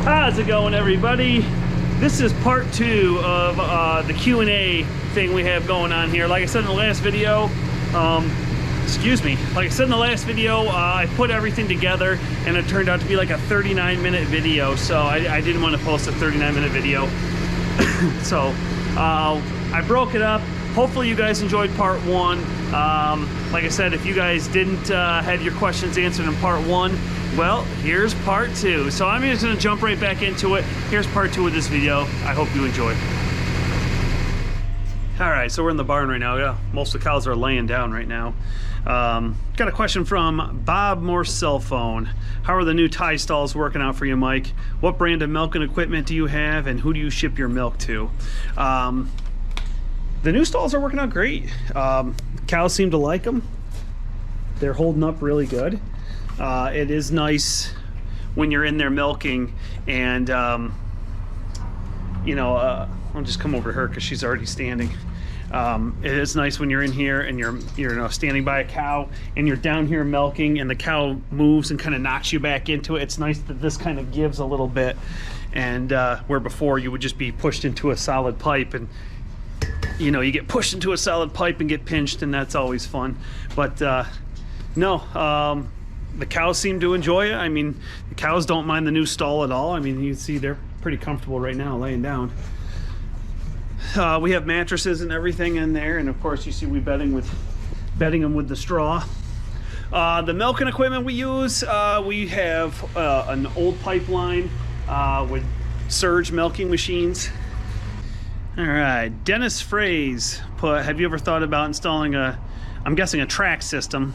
How's it going, everybody? This is part 2 of the Q&A thing we have going on here. Like I said in the last video, I put everything together and it turned out to be like a 39-minute video, so I didn't want to post a 39-minute video. So I broke it up. Hopefully you guys enjoyed part 1. Like I said, if you guys didn't have your questions answered in part 1, well, here's part 2. So I'm just gonna jump right back into it. Here's part 2 of this video. I hope you enjoy. All right, so we're in the barn right now. Yeah, most of the cows are laying down right now. Got a question from Bob Morse cell phone. How are the new tie stalls working out for you, Mike? What brand of milking equipment do you have, and who do you ship your milk to? The new stalls are working out great. Cows seem to like them. They're holding up really good. It is nice when you're in there milking, and you know, I'll just come over to her because she's already standing. It is nice when you're in here and you're you know, standing by a cow and you're down here milking and the cow moves and kind of knocks you back into it. It's nice that this kind of gives a little bit, and where before you would just be pushed into a solid pipe, and you know, you get pushed into a solid pipe and get pinched, and that's always fun. But no, the cows seem to enjoy it. I mean, the cows don't mind the new stall at all. I mean, you can see they're pretty comfortable right now laying down. We have mattresses and everything in there, and of course you see we bedding them with the straw. The milking equipment we use, we have an old pipeline with surge milking machines. All right, Dennis Phrase put, have you ever thought about installing I'm guessing a track system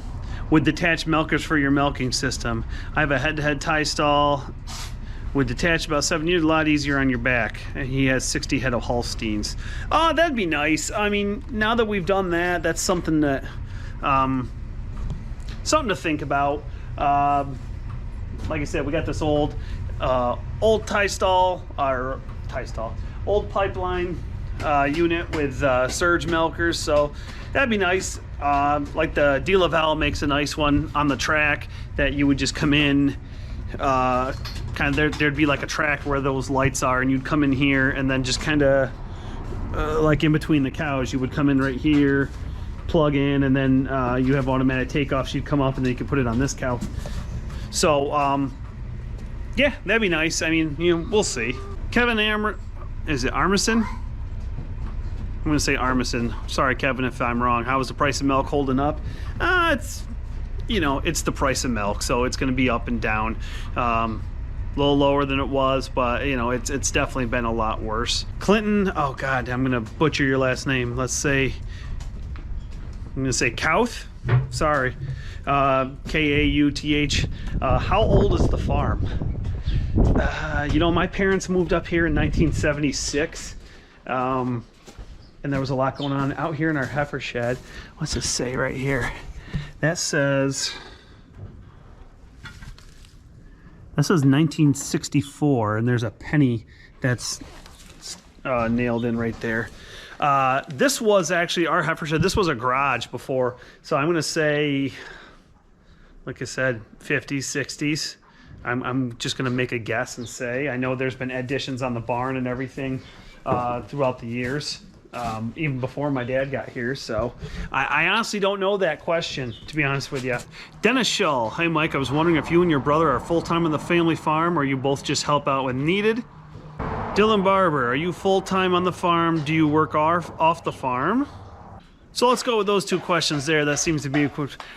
with detached milkers for your milking system? I have a head-to-head tie stall with detached about 7 years, a lot easier on your back. And he has 60 head of Holsteins. Oh, that'd be nice. I mean, now that we've done that, that's something that, something to think about. Like I said, we got this old tie stall, old pipeline unit with surge milkers, so that'd be nice. Like the De La Val makes a nice one on the track that you would just come in, kind of there'd be like a track where those lights are, and you'd come in here and then just kind of like in between the cows, you would come in right here, plug in, and then you have automatic takeoffs. You'd come up and then you could put it on this cow. So yeah, that'd be nice. I mean, you know, we'll see. Kevin is it Armisen? I'm gonna say Armisen. Sorry, Kevin, if I'm wrong. How is the price of milk holding up? It's, you know, it's the price of milk, so it's gonna be up and down. A little lower than it was, but you know, it's definitely been a lot worse. Clinton, oh God, I'm gonna butcher your last name. I'm gonna say Kauth. Sorry, K-A-U-T-H. How old is the farm? You know, my parents moved up here in 1976. And there was a lot going on out here in our heifer shed. What's it say right here? That says 1964, and there's a penny that's nailed in right there. This was actually our heifer shed. This was a garage before, so I'm gonna say, like I said, 50s, 60s. I'm just gonna make a guess and say, I know there's been additions on the barn and everything throughout the years. Even before my dad got here, so I honestly don't know that question, to be honest with you. Dennis Shull, hey Mike, I was wondering if you and your brother are full-time on the family farm, or you both just help out when needed. Dylan Barber, are you full-time on the farm? Do you work off the farm? So let's go with those two questions there. That seems to be,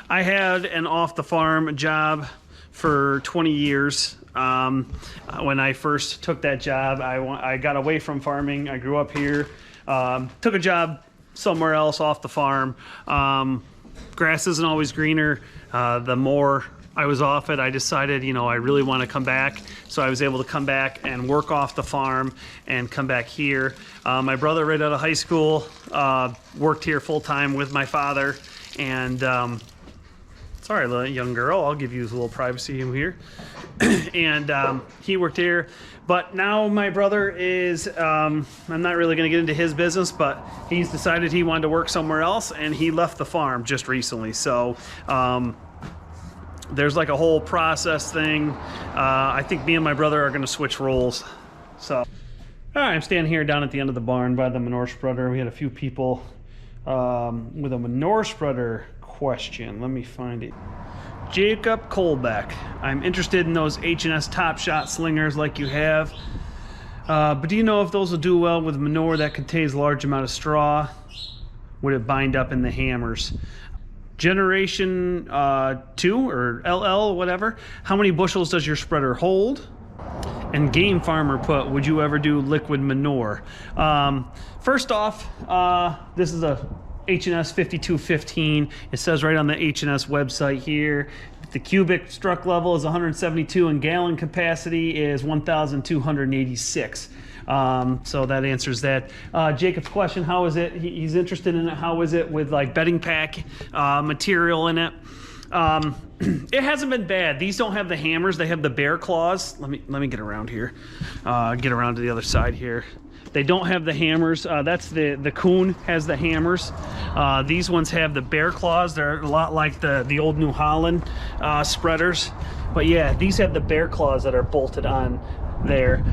I had an off-the-farm job for 20 years. When I first took that job, I got away from farming. I grew up here. Took a job somewhere else off the farm. Grass isn't always greener. The more I was off it, I decided, you know, I really want to come back. So I was able to come back and work off the farm and come back here. My brother, right out of high school, worked here full time with my father. And sorry, little young girl, I'll give you a little privacy in here. And he worked here. But now my brother is, I'm not really going to get into his business, but he's decided he wanted to work somewhere else, and he left the farm just recently. So there's like a whole process thing. I think me and my brother are going to switch roles. So, all right, I'm standing here down at the end of the barn by the manure spreader. We had a few people with a manure spreader question. Let me find it. Jacob Colbeck. I'm interested in those H&S Top Shot slingers like you have. But do you know if those will do well with manure that contains a large amount of straw? Would it bind up in the hammers? Generation 2 or LL, whatever. How many bushels does your spreader hold? And Game Farmer put, would you ever do liquid manure? First off, this is a H&S 5215. It says right on the H&S website here, the cubic struck level is 172 and gallon capacity is 1,286. So that answers that. Jacob's question, how is it? He's interested in it. How is it with like bedding pack material in it? It hasn't been bad. These don't have the hammers. They have the bear claws. Let me get around here. Get around to the other side here. They don't have the hammers. That's the Kuhn has the hammers. These ones have the bear claws. They're a lot like the old New Holland spreaders. But yeah, these have the bear claws that are bolted on there.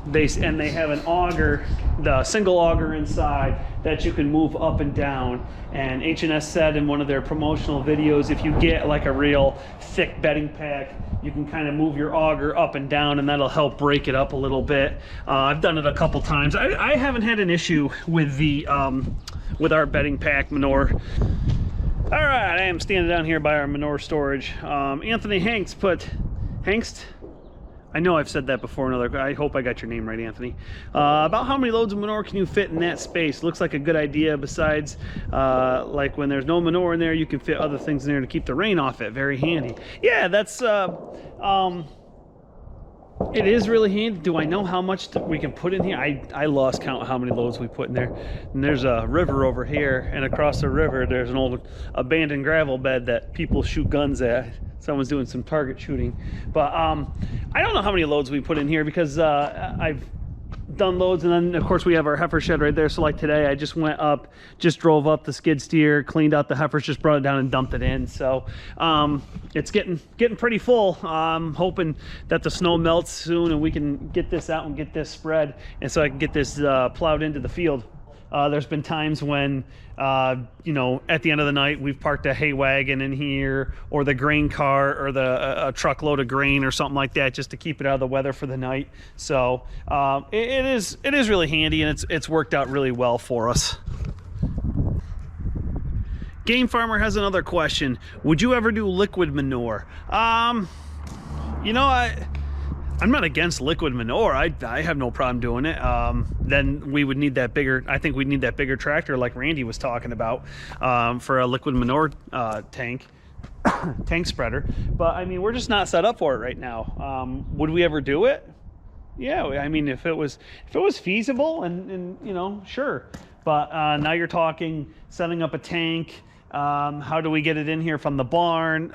They have an auger, the single auger inside that you can move up and down. And H&S said in one of their promotional videos, if you get like a real thick bedding pack, you can kind of move your auger up and down and that'll help break it up a little bit. I've done it a couple times. I haven't had an issue with the with our bedding pack manure. All right, I am standing down here by our manure storage. Anthony Hanks put, Hankst? I know I've said that before. I hope I got your name right, Anthony. About how many loads of manure can you fit in that space? Looks like a good idea. Besides, like when there's no manure in there, you can fit other things in there to keep the rain off it. Very handy. Yeah, that's it is really handy. Do I know how much we can put in here? I lost count how many loads we put in there. And there's a river over here, and across the river there's an old abandoned gravel bed that people shoot guns at. Someone's doing some target shooting. But I don't know how many loads we put in here because I've done loads, and then of course we have our heifer shed right there. So like today I just went up, just drove up the skid steer, cleaned out the heifers, just brought it down and dumped it in. So it's getting pretty full. I'm hoping that the snow melts soon and we can get this out and get this spread, and so I can get this plowed into the field. There's been times when, you know, at the end of the night, we've parked a hay wagon in here, or the grain car, or a truckload of grain or something like that, just to keep it out of the weather for the night. So it is really handy, and it's worked out really well for us. Game Farmer has another question. Would you ever do liquid manure? You know, I'm not against liquid manure. I have no problem doing it. Then we would need that bigger, I think we'd need that bigger tractor like Randy was talking about for a liquid manure tank spreader. But I mean, we're just not set up for it right now. Would we ever do it? Yeah, I mean, if it was feasible and you know, sure. But now you're talking setting up a tank. How do we get it in here from the barn?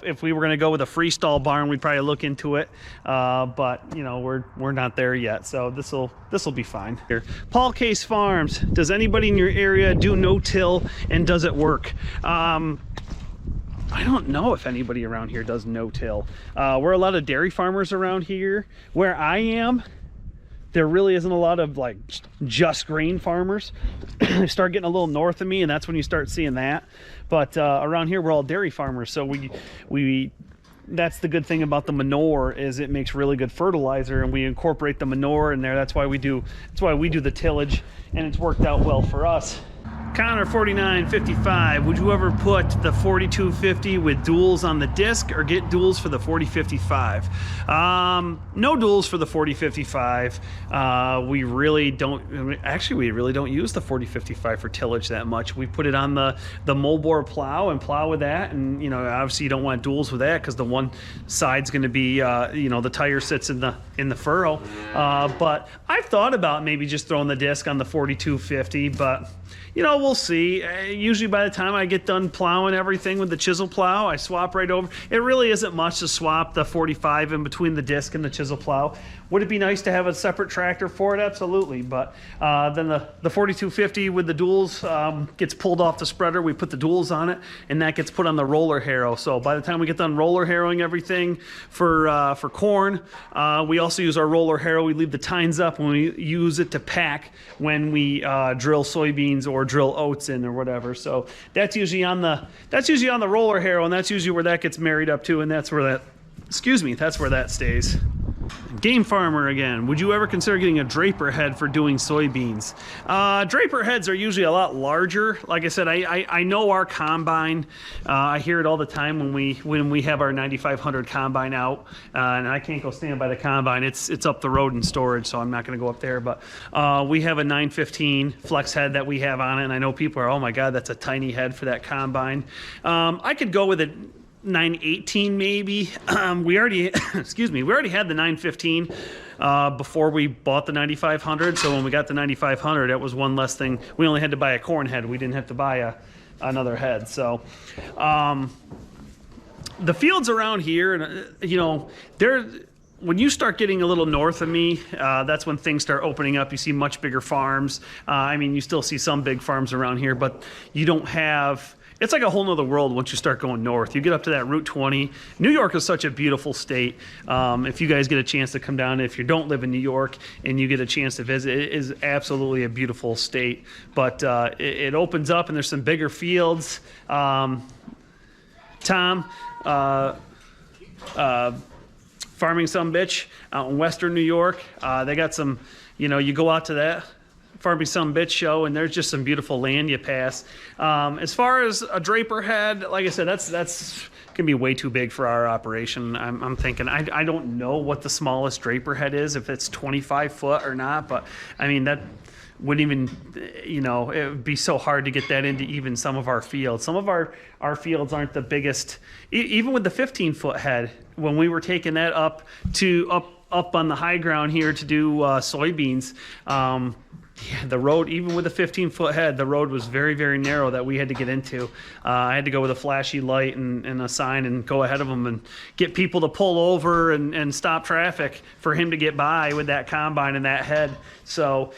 If we were going to go with a freestall barn, we'd probably look into it. But you know, we're not there yet, so this will be fine. Here, Paul Case Farms. Does anybody in your area do no-till, and does it work? I don't know if anybody around here does no-till. We're a lot of dairy farmers around here. Where I am, there really isn't a lot of like just grain farmers. They start getting a little north of me, and that's when you start seeing that. But around here, we're all dairy farmers, so we that's the good thing about the manure, is it makes really good fertilizer, and we incorporate the manure in there. That's why we do the tillage, and it's worked out well for us. Connor 4955, would you ever put the 4250 with duals on the disc, or get duals for the 4055? No duals for the 4055. We really don't, actually we really don't use the 4055 for tillage that much. We put it on the moldboard plow and plow with that, and you know, obviously you don't want duals with that because the one side's going to be you know, the tire sits in the furrow. But I've thought about maybe just throwing the disc on the 4250, but you know, we'll see. Usually by the time I get done plowing everything with the chisel plow, I swap right over. It really isn't much to swap the 45 in between the disc and the chisel plow. Would it be nice to have a separate tractor for it? Absolutely. But then the 4250 with the duals gets pulled off the spreader. We put the duals on it, and that gets put on the roller harrow. So by the time we get done roller harrowing everything for corn, we also use our roller harrow. We leave the tines up when we use it to pack when we drill soybeans or drill oats in or whatever. So that's usually on the roller harrow, and that's usually where that gets married up to, and that's where that stays. Game farmer again. Would you ever consider getting a draper head for doing soybeans? Draper heads are usually a lot larger. Like I said, I know our combine. I hear it all the time when we have our 9500 combine out, and I can't go stand by the combine. It's up the road in storage, so I'm not going to go up there. But we have a 915 flex head that we have on it, and I know people are, oh my God, that's a tiny head for that combine. I could go with it. 918 maybe. We already had the 915 before we bought the 9500. So when we got the 9500, that was one less thing. We only had to buy a corn head. We didn't have to buy another head. So the fields around here, and when you start getting a little north of me, that's when things start opening up. You see much bigger farms. I mean, you still see some big farms around here, but you don't have. It's like a whole nother world once you start going north. You get up to that Route 20. New York is such a beautiful state. If you guys get a chance to come down, if you don't live in New York and you get a chance to visit, it is absolutely a beautiful state. But it opens up and there's some bigger fields. Tom, Farming Some Bitch out in Western New York. They got some, you go out to that Farming Some Bitch show, and there's just some beautiful land you pass. As far as a draper head, like I said, that's can be way too big for our operation. I'm thinking, I don't know what the smallest draper head is, if it's 25 foot or not, but I mean, that wouldn't even, it would be so hard to get that into even some of our fields. Some of our fields aren't the biggest, even with the 15-foot head, when we were taking that up on the high ground here to do soybeans, the road, even with a 15-foot head, the road was very, very narrow that we had to get into. I had to go with a flashy light and a sign and go ahead of them and get people to pull over and stop traffic for him to get by with that combine and that head. So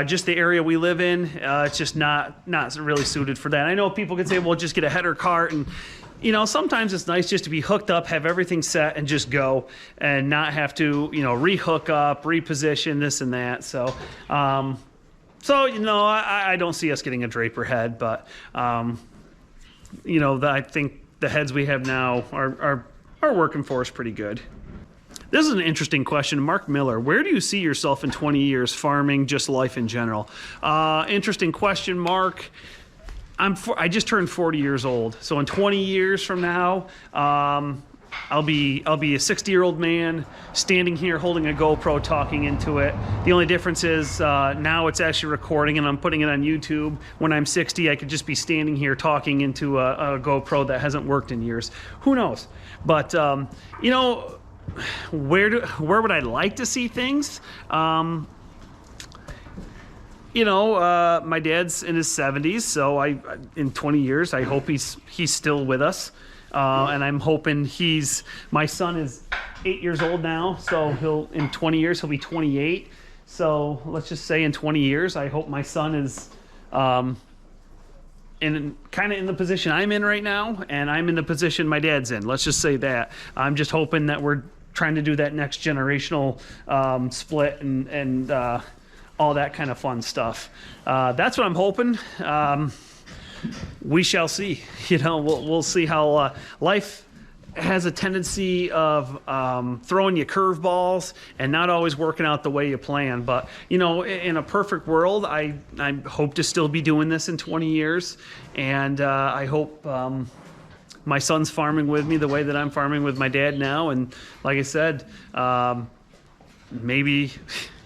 just the area we live in, it's just not really suited for that. I know people can say, well, just get a header cart, and sometimes it's nice just to be hooked up, have everything set, and just go, and not have to, re-hook up, reposition, this and that. So, I don't see us getting a draper head, but, I think the heads we have now are working for us pretty good. This is an interesting question. Mark Miller, where do you see yourself in 20 years farming, just life in general? Interesting question, Mark. I just turned 40 years old. So in 20 years from now, I'll be a 60-year-old man standing here holding a GoPro talking into it. The only difference is now it's actually recording and I'm putting it on YouTube. When I'm 60, I could just be standing here talking into a GoPro that hasn't worked in years. Who knows? But, where would I like to see things? My dad's in his 70s, so in 20 years, I hope he's still with us. And I'm hoping my son is 8 years old now, so in 20 years, he'll be 28. So let's just say in 20 years, I hope my son is kind of in the position I'm in right now, and I'm in the position my dad's in. Let's just say that. I'm just hoping that we're trying to do that next generational split and all that kind of fun stuff. That's what I'm hoping. We shall see. We'll see how life has a tendency of throwing you curveballs and not always working out the way you plan. But in a perfect world, I hope to still be doing this in 20 years, and I hope my son's farming with me the way that I'm farming with my dad now. And like I said, maybe.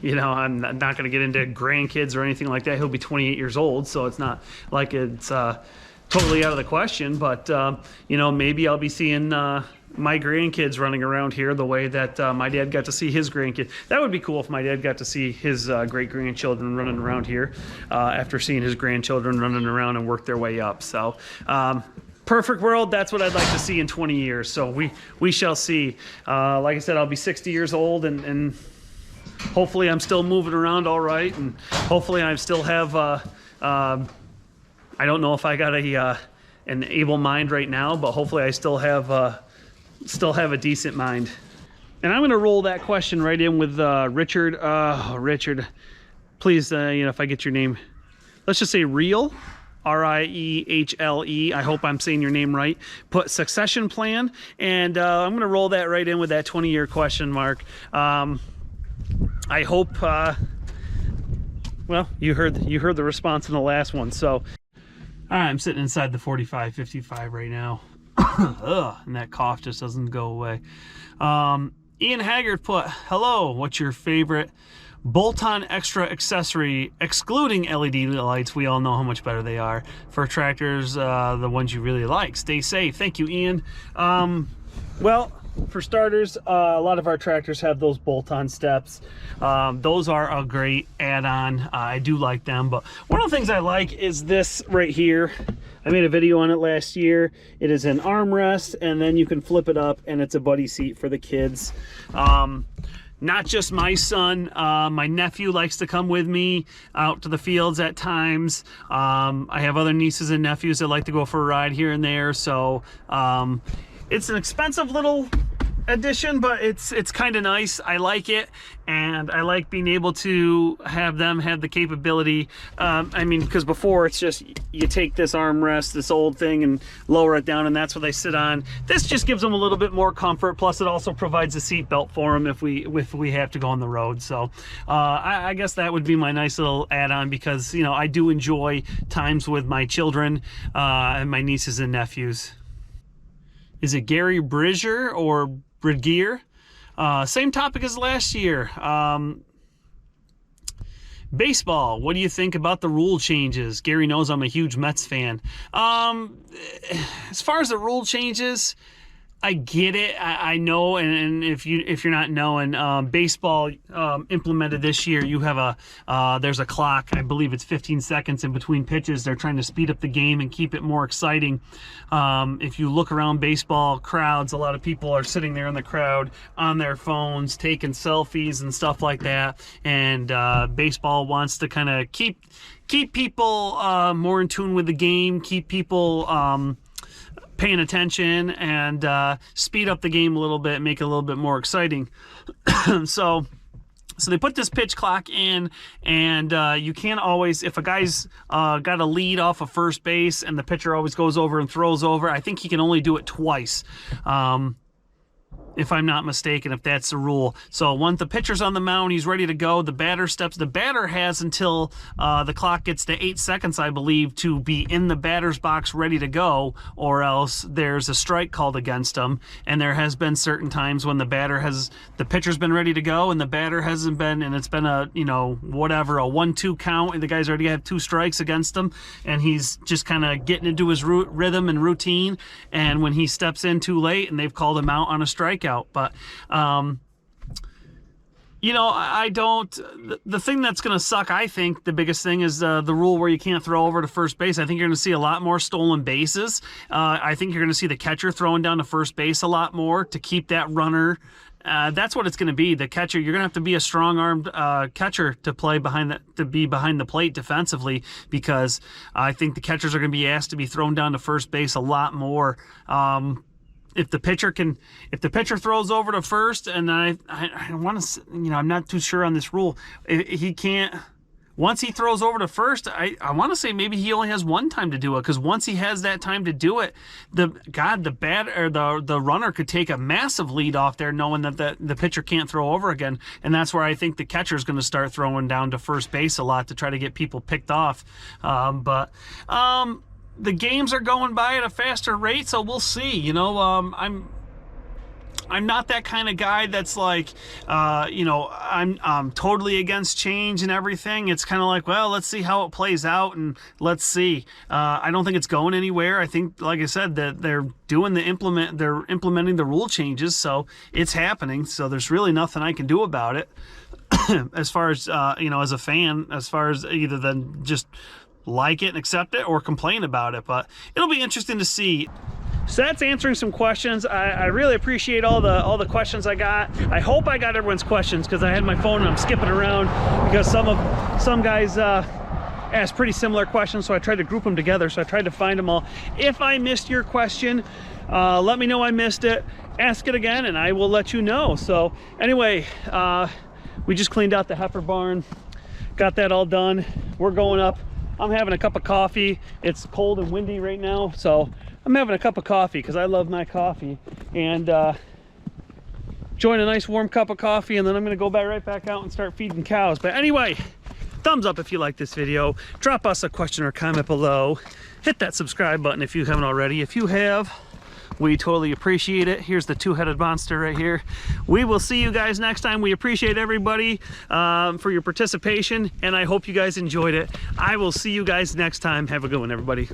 I'm not going to get into grandkids or anything like that. He'll be 28 years old, so it's not like it's totally out of the question. But, maybe I'll be seeing my grandkids running around here the way that my dad got to see his grandkids. That would be cool if my dad got to see his great-grandchildren running around here after seeing his grandchildren running around and work their way up. So perfect world, that's what I'd like to see in 20 years. So we shall see. Like I said, I'll be 60 years old, and hopefully I'm still moving around all right, and hopefully I still have, I don't know if I got an able mind right now, but hopefully I still have a decent mind. And I'm going to roll that question right in with Richard. Richard, please, if I get your name, let's just say Real, Riehle. I hope I'm saying your name right. Put succession plan, and I'm going to roll that right in with that 20-year question mark. I hope. Well, you heard the response in the last one, so. I'm sitting inside the 45-55 right now. Ugh, and that cough just doesn't go away. Ian Haggard put, hello, what's your favorite bolt-on extra accessory, excluding LED lights? We all know how much better they are. For tractors, the ones you really like. Stay safe. Thank you, Ian. Well, for starters, a lot of our tractors have those bolt-on steps. Those are a great add-on. I do like them, but one of the things I like is this right here. I made a video on it last year. It is an armrest, and then you can flip it up, and it's a buddy seat for the kids. Not just my son, my nephew likes to come with me out to the fields at times. I have other nieces and nephews that like to go for a ride here and there, so it's an expensive little addition, but it's kind of nice. I like it, and I like being able to have them have the capability. I mean, because before it's just you take this armrest, this old thing, and lower it down, and that's what they sit on. This just gives them a little bit more comfort. Plus, it also provides a seat belt for them if we have to go on the road. So, I guess that would be my nice little add-on, because I do enjoy times with my children and my nieces and nephews. Is it Gary Bridger or Bridgier? Same topic as last year. Baseball, what do you think about the rule changes? Gary knows I'm a huge Mets fan. As far as the rule changes, I get it. I know, and if you're not knowing, baseball implemented this year, you have there's a clock. I believe it's 15 seconds in between pitches. They're trying to speed up the game and keep it more exciting. If you look around baseball crowds, a lot of people are sitting there in the crowd on their phones, taking selfies and stuff like that. And baseball wants to kind of keep people more in tune with the game, keep people paying attention, and speed up the game a little bit, make it a little bit more exciting. So they put this pitch clock in, and you can't always, if a guy's got a lead off of first base and the pitcher always goes over and throws over, I think he can only do it twice. If I'm not mistaken, if that's the rule. So once the pitcher's on the mound, he's ready to go, the batter steps. The batter has until the clock gets to 8 seconds, I believe, to be in the batter's box ready to go, or else there's a strike called against him. And there has been certain times when the pitcher's been ready to go and the batter hasn't been, and it's been a 1-2 count, and the guy's already had 2 strikes against him, and he's just kind of getting into his rhythm and routine. And when he steps in too late, and they've called him out on a strikeout. But I don't. The thing that's going to suck, I think, the biggest thing is the rule where you can't throw over to first base. I think you're going to see a lot more stolen bases. I think you're going to see the catcher throwing down to first base a lot more to keep that runner. That's what it's going to be. The catcher, you're going to have to be a strong-armed catcher to be behind the plate defensively, because I think the catchers are going to be asked to be thrown down to first base a lot more. If the pitcher throws over to first, and I want to, I'm not too sure on this rule. He can't. Once he throws over to first, I want to say maybe he only has one time to do it, because once he has that time to do it, the runner could take a massive lead off there, knowing that the pitcher can't throw over again, and that's where I think the catcher is going to start throwing down to first base a lot to try to get people picked off. The games are going by at a faster rate, so we'll see. I'm not that kind of guy that's like, you know, I'm totally against change and everything. It's kind of like, well, let's see how it plays out and let's see. I don't think it's going anywhere. I think, like I said, that they're implementing the rule changes, so it's happening. So there's really nothing I can do about it. As far as, you know, as a fan, as far as either than just like it and accept it or complain about it, but it'll be interesting to see. So that's answering some questions. I really appreciate all the questions I got. I hope I got everyone's questions, because I had my phone and I'm skipping around because some guys asked pretty similar questions, so I tried to group them together. So I tried to find them all. If I missed your question, let me know I missed it. Ask it again and I will let you know. So anyway, we just cleaned out the heifer barn, got that all done. We're going up. I'm having a cup of coffee. It's cold and windy right now, so I'm having a cup of coffee because I love my coffee, and enjoying a nice warm cup of coffee, and then I'm gonna go right back out and start feeding cows. But anyway, thumbs up if you like this video. Drop us a question or comment below. Hit that subscribe button if you haven't already. If you have, we totally appreciate it. Here's the two-headed monster right here. We will see you guys next time. We appreciate everybody for your participation, and I hope you guys enjoyed it. I will see you guys next time. Have a good one, everybody.